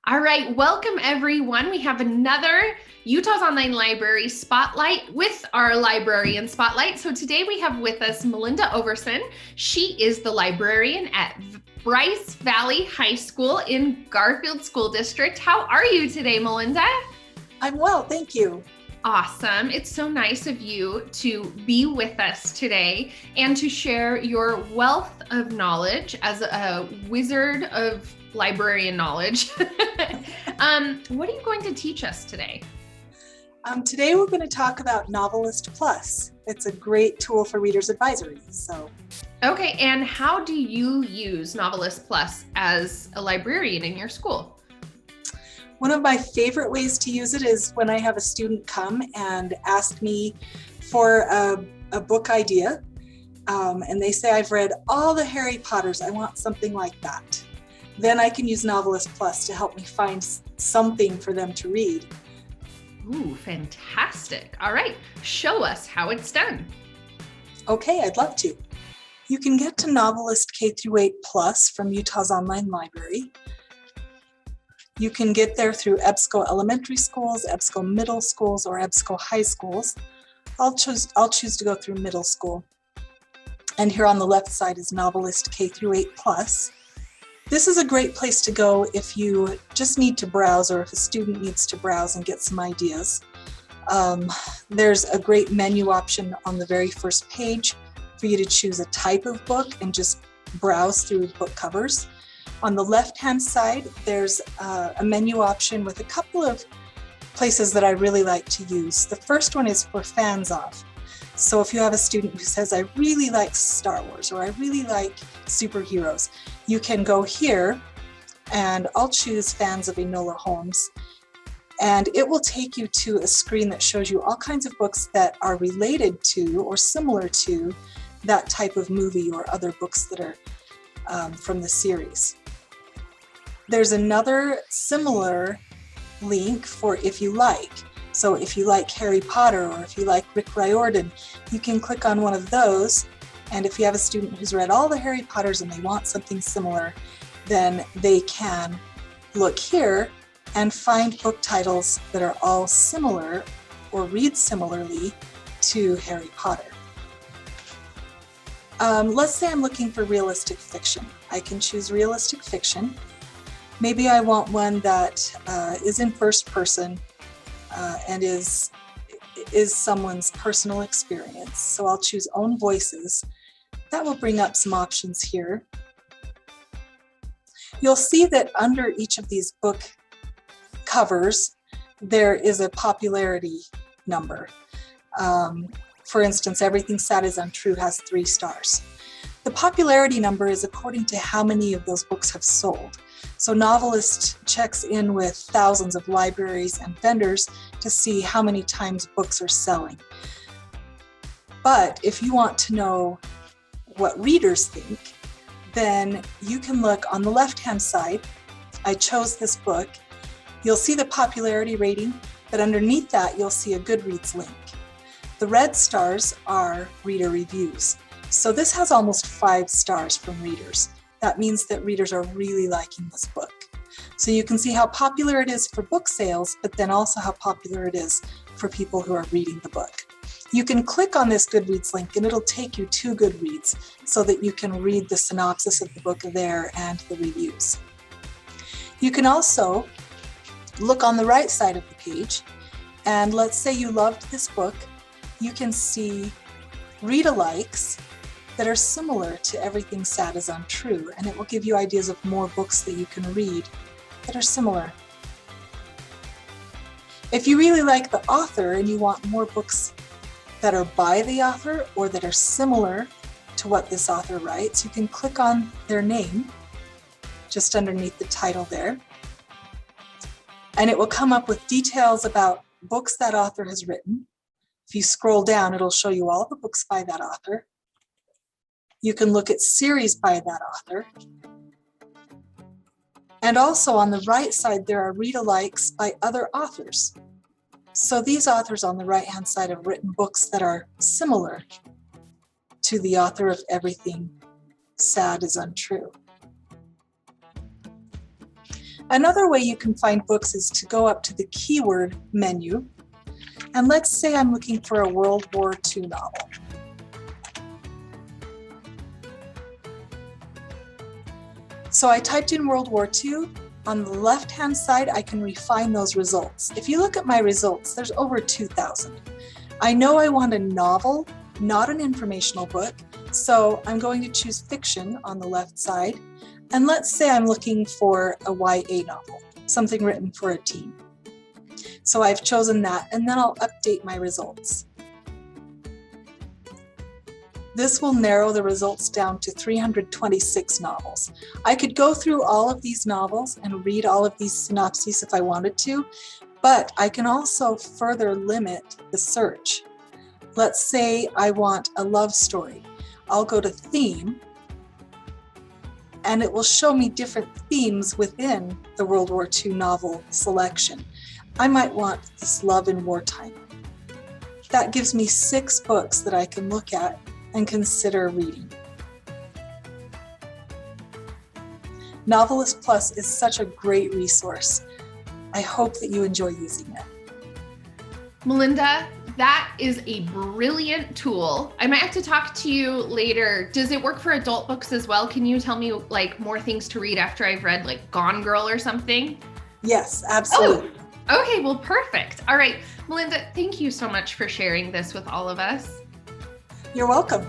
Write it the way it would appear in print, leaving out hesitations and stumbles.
All right, welcome everyone. We have another Utah's Online Library Spotlight with our Librarian Spotlight. So today we have with us Melinda Overson. She is the librarian at Bryce Valley High School in Garfield School District. How are you today, Melinda? I'm well, thank you. Awesome. It's so nice of you to be with us today and to share your wealth of knowledge as a wizard of librarian knowledge. What are you going to teach us today? Today we're going to talk about NoveList Plus. It's a great tool for readers advisory. Okay, and how do you use NoveList Plus as a librarian in your school? One of my favorite ways to use it is when I have a student come and ask me for a book idea, and they say, I've read all the Harry Potters, I want something like that. Then I can use NoveList Plus to help me find something for them to read. Ooh, fantastic. All right, show us how it's done. Okay, I'd love to. You can get to NoveList K-8 Plus from Utah's Online Library. You can get there through EBSCO Elementary Schools, EBSCO Middle Schools, or EBSCO High Schools. I'll choose to go through middle school. And here on the left side is NoveList K-8 Plus. This is a great place to go if you just need to browse or if a student needs to browse and get some ideas. There's a great menu option on the very first page for you to choose a type of book and just browse through book covers. On the left-hand side, there's a menu option with a couple of places that I really like to use. The first one is for fans of. So if you have a student who says, I really like Star Wars or I really like superheroes, you can go here and I'll choose fans of Enola Holmes. And it will take you to a screen that shows you all kinds of books that are related to or similar to that type of movie or other books that are from the series. There's another similar link for if you like. So if you like Harry Potter or if you like Rick Riordan, you can click on one of those. And if you have a student who's read all the Harry Potters and they want something similar, then they can look here and find book titles that are all similar or read similarly to Harry Potter. Let's say I'm looking for realistic fiction. I can choose realistic fiction. Maybe I want one that is in first person and is someone's personal experience. So I'll choose own voices. That will bring up some options here. You'll see that under each of these book covers, there is a popularity number. For instance, Everything Sad is Untrue has 3 stars. The popularity number is according to how many of those books have sold. So NoveList checks in with thousands of libraries and vendors to see how many times books are selling. But if you want to know what readers think, then you can look on the left-hand side. I chose this book. You'll see the popularity rating, but underneath that, you'll see a Goodreads link. The red stars are reader reviews. So this has almost 5 stars from readers. That means that readers are really liking this book. So you can see how popular it is for book sales, but then also how popular it is for people who are reading the book. You can click on this Goodreads link and it'll take you to Goodreads so that you can read the synopsis of the book there and the reviews. You can also look on the right side of the page, and let's say you loved this book, you can see read-alikes that are similar to Everything Sad is Untrue, and it will give you ideas of more books that you can read that are similar. If you really like the author and you want more books that are by the author or that are similar to what this author writes, you can click on their name just underneath the title there, and it will come up with details about books that author has written. If you scroll down, it'll show you all the books by that author. You can look at series by that author. And also on the right side, there are read-alikes by other authors. So these authors on the right-hand side have written books that are similar to the author of Everything Sad is Untrue. Another way you can find books is to go up to the keyword menu. And let's say I'm looking for a World War II novel. So I typed in World War II. On the left-hand side, I can refine those results. If you look at my results, there's over 2,000. I know I want a novel, not an informational book, so I'm going to choose fiction on the left side. And let's say I'm looking for a YA novel, something written for a teen. So I've chosen that, and then I'll update my results. This will narrow the results down to 326 novels. I could go through all of these novels and read all of these synopses if I wanted to, but I can also further limit the search. Let's say I want a love story. I'll go to theme, and it will show me different themes within the World War II novel selection. I might want this love in wartime. That gives me 6 books that I can look at and consider reading. NoveList Plus is such a great resource. I hope that you enjoy using it. Melinda, that is a brilliant tool. I might have to talk to you later. Does it work for adult books as well? Can you tell me like more things to read after I've read like Gone Girl or something? Yes, absolutely. Oh, okay, well, perfect. All right, Melinda, thank you so much for sharing this with all of us. You're welcome.